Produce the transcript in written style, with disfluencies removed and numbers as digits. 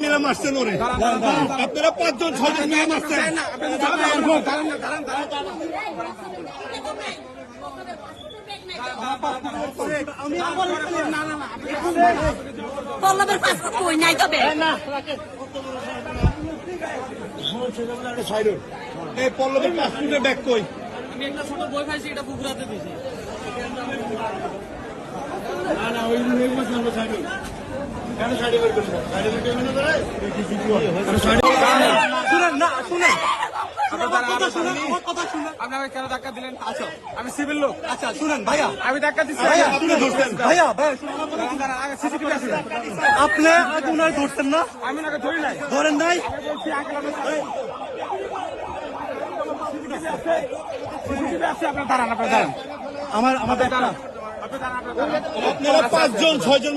মিলে মারছেন ওরে, আপনারা 5 জন 6 জন মিলে মারছেন। পল্লবের পাসপোর্ট কই নাই তবে এই পল্লবের পাসপোর্টের ব্যাগ কই? আমি একটা ছোট বই পাইছি, এটা পুকুরাতে দিয়েছি। না ওই সাইড কেন সাইডে বের করছেন? সাইডে বের করবেন না ধরে? শুনেন না, শুনেন আপনারা কেন ধাক্কা দিলেন? আচ্ছা, আমি সিভিল লোক। আচ্ছা শুনেন ভাইয়া, আমি ধাক্কা দিচ্ছি ভাইয়া। আপনি ধরছেন? ভাইয়া সিসিটিভি আছে। আপনি আগে উনার ধরছেন না? আমি ওনাকে ধরি নাই। ধরেন নাই? সিসিটিভি আছে, আপনার দাঁড়ান, আপনার দাঁড়ান, আমার দাঁড়ান, আপনি দাঁড়ান, আপনার দাঁড়ান। আপনারা 5 জন 6 জন